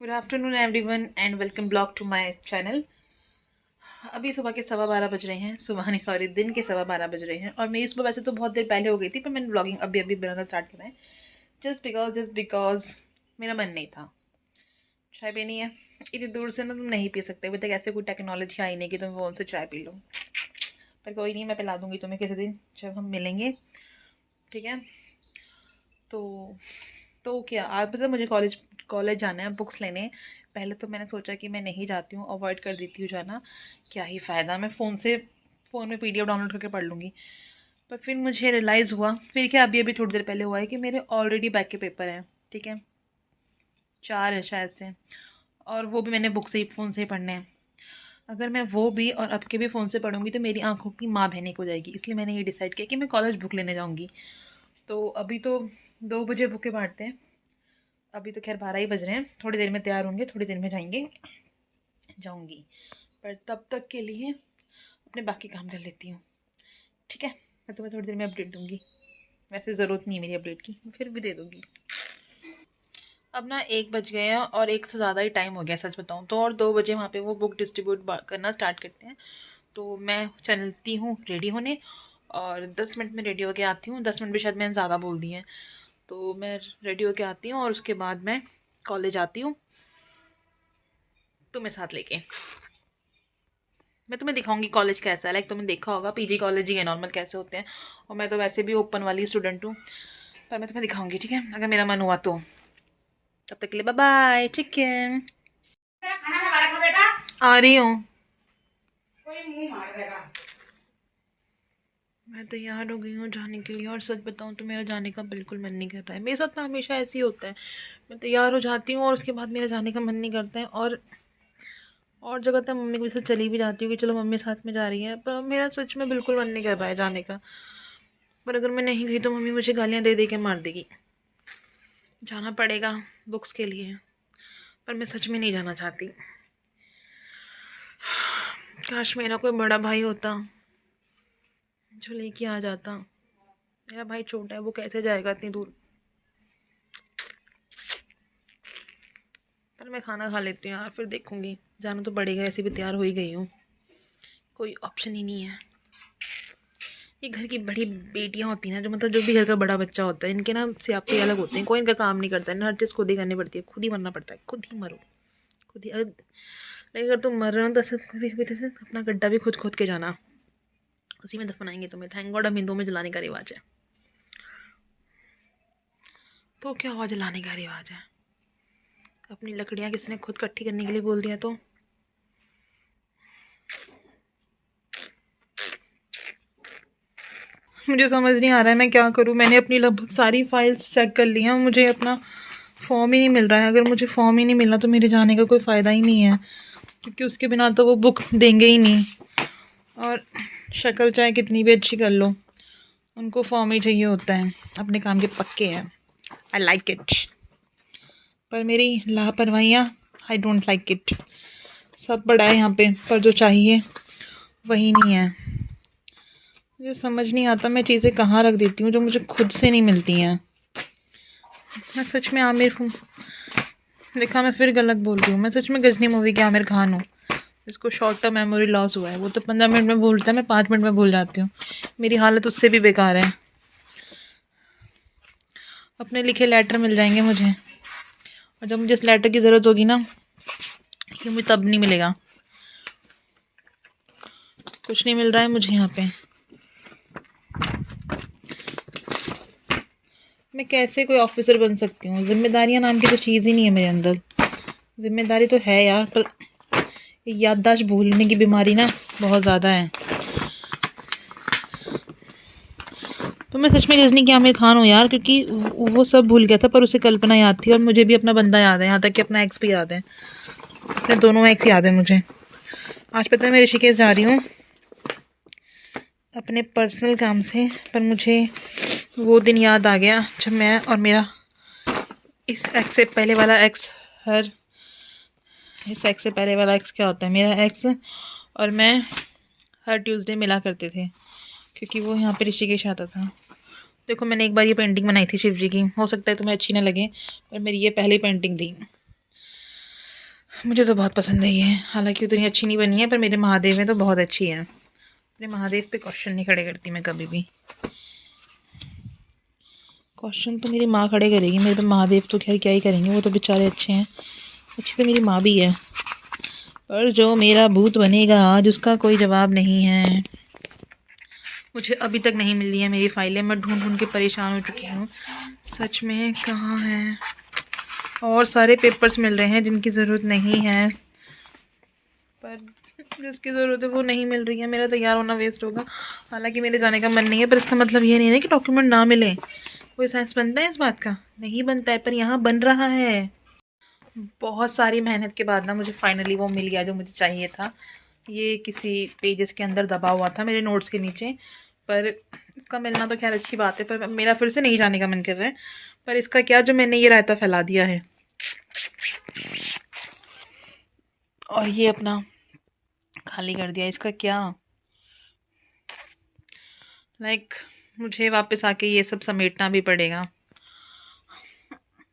Good afternoon everyone and welcome blog to my channel. अभी सुबह के 12:15 बज रहे हैं। सुबह नहीं, सॉरी, दिन के 12:15 बज रहे हैं। और मेरी सुबह वैसे तो बहुत देर पहले हो गई थी, पर मैंने ब्लॉगिंग अभी अभी बनाना स्टार्ट करा है। जस्ट बिकॉज मेरा मन नहीं था। चाय पीनी है। इतनी दूर से ना तुम नहीं पी सकते, अभी तक ऐसे कोई टेक्नोलॉजी आई नहीं कि तुम फ़ोन से चाय पी लो। पर कोई नहीं, मैं पिला दूँगी तुम्हें किसी दिन जब हम मिलेंगे, ठीक है। तो क्या आप मतलब मुझे कॉलेज कॉलेज जाना है, बुक्स लेने। पहले तो मैंने सोचा कि मैं नहीं जाती हूँ, अवॉइड कर देती हूँ जाना। क्या ही फ़ायदा, मैं फ़ोन में पीडीएफ डाउनलोड करके पढ़ लूँगी। पर फिर मुझे रियलाइज़ हुआ, फिर क्या, अभी अभी थोड़ी देर पहले हुआ है कि मेरे ऑलरेडी बैक के पेपर हैं, ठीक है। 4 है शायद से। और वो भी मैंने बुक से ही, फ़ोन से ही पढ़ने हैं। अगर मैं वो भी और अब के भी फ़ोन से पढ़ूंगी तो मेरी आंखों की माँ बहने को जाएगी। इसलिए मैंने ये डिसाइड किया कि मैं कॉलेज बुक लेने जाऊँगी। तो अभी तो 2 बजे बुकें बांटते हैं। अभी तो खैर 12 ही बज रहे हैं। थोड़ी देर में तैयार होंगे, थोड़ी देर में जाऊंगी। पर तब तक के लिए अपने बाकी काम कर लेती हूँ, ठीक है। मैं तुम्हें थोड़ी देर में अपडेट दूंगी। वैसे ज़रूरत नहीं है मेरी अपडेट की, फिर भी दे दूंगी। अब ना 1 बज गए हैं और एक से ज़्यादा ही टाइम हो गया सच बताऊँ तो। और 2 बजे वहाँ पे वो बुक डिस्ट्रीब्यूट करना स्टार्ट करते हैं। तो मैं चलती हूँ रेडी होने, और 10 मिनट में रेडी होके आती हूँ। 10 मिनट भी शायद मैंने ज़्यादा बोल दिए हैं। तो मैं रेडी होके आती हूँ और उसके बाद मैं कॉलेज आती हूँ तुम्हें साथ लेके। मैं तुम्हें दिखाऊंगी कॉलेज कैसा है। लाइक तुमने देखा होगा पीजी कॉलेज ही है नॉर्मल कैसे होते हैं। और मैं तो वैसे भी ओपन वाली स्टूडेंट हूँ। पर मैं तुम्हें दिखाऊंगी, ठीक है, अगर मेरा मन हुआ तो। तब तक के लिए बाय बाय, ठीक है। खाना खा रखा बेटा? आ रही हूँ। कोई मुंह मार देगा। मैं तैयार हो गई हूँ जाने के लिए। और सच बताऊँ तो मेरा जाने का बिल्कुल मन नहीं कर रहा है। मेरे साथ ना हमेशा ऐसे ही होता है। मैं तैयार हो जाती हूँ और उसके बाद मेरा जाने का मन नहीं करता है। और जगह तो मम्मी के साथ चली भी जाती हूँ कि चलो मम्मी साथ में जा रही है, पर मेरा सच में बिल्कुल मन नहीं कर रहा है जाने का। पर अगर मैं नहीं गई तो मम्मी मुझे गालियाँ दे दे के मार देगी। जाना पड़ेगा बुक्स के लिए। पर मैं सच में नहीं जाना चाहती। काश मेरा कोई बड़ा भाई होता जो लेके आ जाता। मेरा भाई छोटा है, वो कैसे जाएगा इतनी दूर। पर मैं खाना खा लेती हूँ यार, फिर देखूंगी। जाना तो पड़ेगा, ऐसे भी तैयार हो ही गई हूँ, कोई ऑप्शन ही नहीं है। ये घर की बड़ी बेटियां होती हैं ना, जो मतलब जो भी घर का बड़ा बच्चा होता है, इनके ना सियापे अलग होते हैं। कोई इनका काम नहीं करता है ना, हर चीज़ खुद ही करनी पड़ती है। खुद ही मरना पड़ता है, खुद ही मरो, खुद ही। अगर तुम मर रहे हो तो ऐसे कभी कभी जैसे अपना गड्ढा भी खुद खोद के जाना, उसी में दफनाएंगे तुम्हें। थैंक गॉड हम हिंदुओं में जलाने का रिवाज है। तो क्या हुआ, जलाने का रिवाज है। अपनी लकड़ियाँ किसी ने खुद इकट्ठी करने के लिए बोल दिया तो। मुझे समझ नहीं आ रहा है मैं क्या करूँ। मैंने अपनी लगभग सारी फाइल्स चेक कर ली हैं, मुझे अपना फॉर्म ही नहीं मिल रहा है। अगर मुझे फॉर्म ही नहीं मिला तो मेरे जाने का कोई फ़ायदा ही नहीं है, क्योंकि उसके बिना तो वो बुक देंगे ही नहीं। और शक्ल चाहे कितनी भी अच्छी कर लो, उनको फॉर्म ही चाहिए होता है। अपने काम के पक्के हैं। I like it. पर मेरी लापरवाहियाँ, आई डोंट लाइक इट। सब बड़ा है यहाँ पे, पर जो चाहिए वही नहीं है। मुझे समझ नहीं आता मैं चीज़ें कहाँ रख देती हूँ जो मुझे खुद से नहीं मिलती हैं। मैं सच में आमिर हूँ। देखा, मैं फिर गलत बोल रही हूँ। मैं सच में गजनी मूवी की आमिर खान हूँ, जिसको शॉर्ट टर्म मेमोरी लॉस हुआ है। वो तो 15 मिनट में भूलता है, मैं 5 मिनट में भूल जाती हूँ। मेरी हालत उससे भी बेकार है। अपने लिखे लेटर मिल जाएंगे मुझे, और जब मुझे इस लेटर की ज़रूरत होगी ना, ये मुझे तब नहीं मिलेगा। कुछ नहीं मिल रहा है मुझे यहाँ पे। मैं कैसे कोई ऑफिसर बन सकती हूँ। जिम्मेदारियाँ नाम की तो चीज़ ही नहीं है मेरे अंदर। जिम्मेदारी तो है यार, पर याददाश्त भूलने की बीमारी ना बहुत ज़्यादा है। तो मैं सच में गजनी की आमिर खान हूँ यार, क्योंकि वो सब भूल गया था पर उसे कल्पना याद थी। और मुझे भी अपना बंदा याद है, यहाँ तक कि अपना एक्स भी याद है। अपने दोनों एक्स याद है मुझे। आज पता है मैं ऋषिकेश जा रही हूँ अपने पर्सनल काम से, पर मुझे वो दिन याद आ गया जब मैं और मेरा इस एक्स से पहले वाला एक्स इस एक्स से पहले वाला एक्स क्या होता है, मेरा एक्स और मैं हर ट्यूसडे मिला करते थे, क्योंकि वो यहाँ पे ऋषिकेश आता था। देखो, मैंने एक बार ये पेंटिंग बनाई थी शिव जी की। हो सकता है तुम्हें अच्छी ना लगे, पर मेरी ये पहली पेंटिंग थी। मुझे तो बहुत पसंद है ये, हालांकि उतनी अच्छी नहीं बनी है पर मेरे महादेव में तो बहुत अच्छी है। मेरे महादेव पे क्वेश्चन नहीं खड़े करती मैं कभी भी। क्वेश्चन तो मेरी माँ खड़े करेगी, मेरे पे महादेव तो खैर क्या ही करेंगे, वो तो बेचारे अच्छे हैं। अच्छी तो मेरी माँ भी है, पर जो मेरा भूत बनेगा आज उसका कोई जवाब नहीं है। मुझे अभी तक नहीं मिल रही है मेरी फाइलें, मैं ढूंढ ढूंढ के परेशान हो चुकी हूँ सच में। कहाँ है? और सारे पेपर्स मिल रहे हैं जिनकी ज़रूरत नहीं है, पर जिसकी ज़रूरत है वो नहीं मिल रही है। मेरा तैयार होना वेस्ट होगा। हालांकि मेरे जाने का मन नहीं है, पर इसका मतलब ये नहीं है कि डॉक्यूमेंट ना मिले। कोई सेंस बनता है इस बात का? नहीं बनता है, पर यहाँ बन रहा है। बहुत सारी मेहनत के बाद ना मुझे फाइनली वो मिल गया जो मुझे चाहिए था। ये किसी पेजेस के अंदर दबा हुआ था मेरे नोट्स के नीचे, पर इसका मिलना तो खैर अच्छी बात है। पर मेरा फिर से नहीं जाने का मन कर रहा है। पर इसका क्या जो मैंने ये रायता फैला दिया है और ये अपना खाली कर दिया, इसका क्या? मुझे वापस आके ये सब समेटना भी पड़ेगा।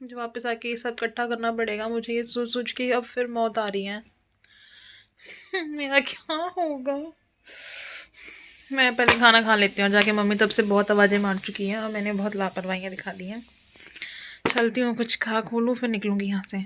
मुझे वापस आके ये सब इकट्ठा करना पड़ेगा। मुझे ये सोच सोच के अब फिर मौत आ रही है। मेरा क्या होगा? मैं पहले खाना खा लेती हूँ जाके। मम्मी तब से बहुत आवाज़ें मार चुकी हैं और मैंने बहुत लापरवाहियाँ दिखा दी हैं। चलती हूँ, कुछ खा खोलूँ फिर निकलूँगी यहाँ से।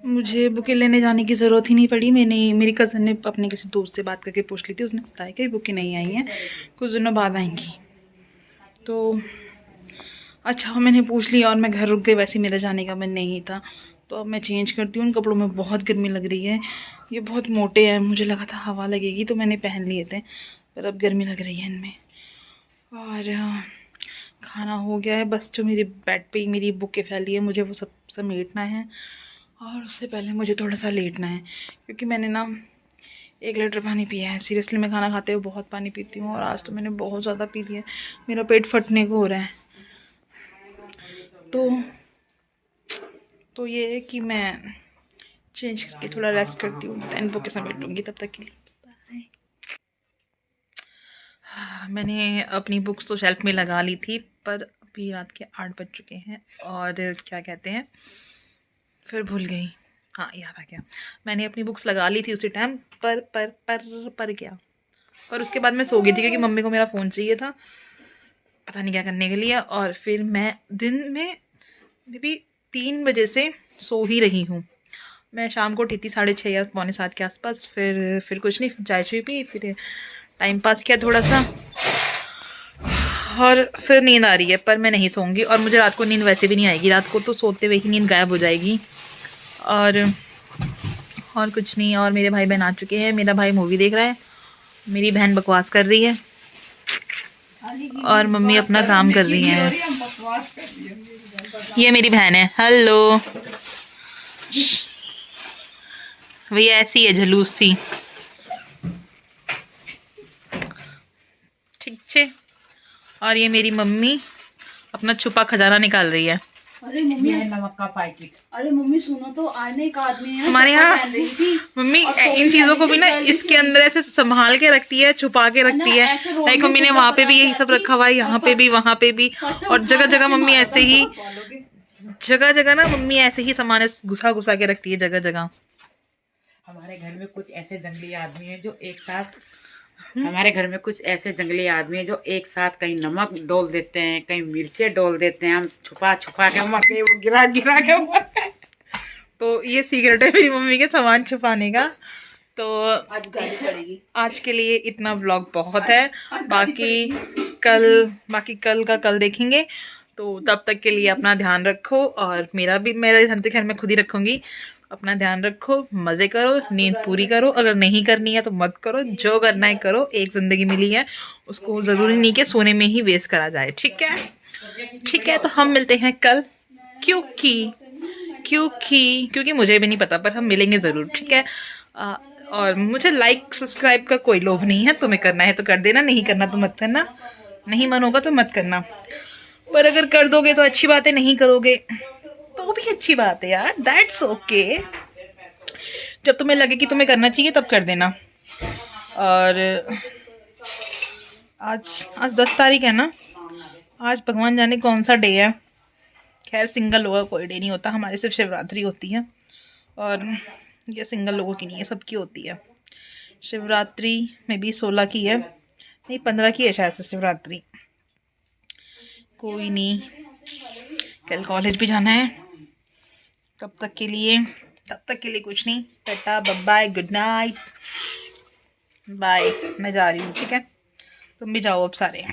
मुझे बुकें लेने जाने की ज़रूरत ही नहीं पड़ी। मेरी कज़न ने अपने किसी दोस्त से बात करके पूछ ली थी, उसने बताया कि बुकें नहीं आई हैं, कुछ दिनों बाद आएंगी। तो अच्छा मैंने पूछ लिया और मैं घर रुक गई। वैसे मेरा जाने का मन नहीं था, तो अब मैं चेंज करती हूँ। उन कपड़ों में बहुत गर्मी लग रही है, ये बहुत मोटे हैं। मुझे लगा था हवा लगेगी तो मैंने पहन लिए थे, पर अब गर्मी लग रही है इनमें। और खाना हो गया है, बस जो मेरे बेड पे ही मेरी बुकें फैली है मुझे वो सब समेटना है। और उससे पहले मुझे थोड़ा सा लेटना है, क्योंकि मैंने ना 1 लीटर पानी पिया है। सीरियसली मैं खाना खाते हुए बहुत पानी पीती हूँ और आज तो मैंने बहुत ज़्यादा पी लिया है। मेरा पेट फटने को हो रहा है। तो ये है कि मैं चेंज करके थोड़ा रेस्ट करती हूँ, दैन बुकें समेटूँगी। तब तक के लिए बाय। मैंने अपनी बुक्स तो शेल्फ में लगा ली थी, पर अभी रात के 8 बज चुके हैं और क्या कहते हैं, फिर भूल गई। हाँ याद आ गया, मैंने अपनी बुक्स लगा ली थी उसी टाइम, पर क्या, पर उसके बाद मैं सो गई थी क्योंकि मम्मी को मेरा फ़ोन चाहिए था, पता नहीं क्या करने के लिए। और फिर मैं दिन में भी 3 बजे से सो ही रही हूँ। मैं शाम को उठी थी 6:30 या 6:45 के आसपास। फिर कुछ नहीं, चाय चुई पी, फिर टाइम पास किया थोड़ा सा, और फिर नींद आ रही है पर मैं नहीं सोऊंगी। और मुझे रात को नींद वैसे भी नहीं आएगी, रात को तो सोते हुए ही नींद गायब हो जाएगी। और कुछ नहीं। और मेरे भाई बहन आ चुके हैं। मेरा भाई मूवी देख रहा है, मेरी बहन बकवास कर रही है और मम्मी अपना काम कर रही है। ये मेरी बहन है, हेलो। वही ऐसी है, झलूस सी। ठीक है। और ये मेरी मम्मी अपना छुपा खजाना निकाल रही है। अरे मम्मी, नमक का पैकेट। अरे मम्मी सुनो तो, आज एक आदमी ने हमारे यहाँ मम्मी इन चीजों को भी ना इसके अंदर ऐसे संभाल के रखती है, छुपा के रखती है। लाइक मम्मी ने वहाँ पे भी यही सब रखा हुआ है, यहाँ पे भी, वहाँ पे भी, और जगह जगह मम्मी ऐसे ही, जगह जगह ना मम्मी ऐसे ही सामान घुसा घुसा के रखती है जगह जगह। हमारे घर में कुछ ऐसे जंगली आदमी हैं जो एक साथ हमारे घर में कुछ ऐसे जंगली आदमी हैं जो एक साथ कहीं नमक डोल देते हैं, कहीं मिर्चे डोल देते हैं। हम छुपा छुपा के मरते, वो गिरा गिरा के मरते हैं। तो ये सीक्रेट है मेरी मम्मी के सामान छुपाने का। तो आज गाली पड़ेगी। आज के लिए इतना व्लॉग बहुत है, बाकी कल का कल देखेंगे। तो तब तक के लिए अपना ध्यान रखो, और मेरा ध्यान तो खैर मैं खुद ही रखूँगी। अपना ध्यान रखो, मज़े करो, नींद पूरी करो। अगर नहीं करनी है तो मत करो, जो करना है करो। एक ज़िंदगी मिली है, उसको ज़रूरी नहीं कि सोने में ही वेस्ट करा जाए। ठीक है, ठीक है। तो हम मिलते हैं कल, क्योंकि मुझे भी नहीं पता, पर हम मिलेंगे ज़रूर। ठीक है। और मुझे लाइक सब्सक्राइब का कोई लोभ नहीं है। तुम्हें करना है तो कर देना, नहीं करना तो मत करना। नहीं मन होगा तो मत करना, पर अगर कर दोगे तो अच्छी बात है, नहीं करोगे तो भी अच्छी बात है यार, दैट्स ओके। जब तुम्हें लगे कि तुम्हें करना चाहिए तब कर देना। और आज 10 तारीख है ना, आज भगवान जाने कौन सा डे है। खैर सिंगल लोगों का कोई डे नहीं होता, हमारे सिर्फ शिवरात्रि होती है, और ये सिंगल लोगों की नहीं है, सबकी होती है। शिवरात्रि में भी 16 की है, नहीं 15 की है शायद से शिवरात्रि। कोई नहीं, कल कॉलेज भी जाना है। तब तक के लिए कुछ नहीं, tata bye good night bye. मैं जा रही हूँ, ठीक है, तुम भी जाओ अब सारे।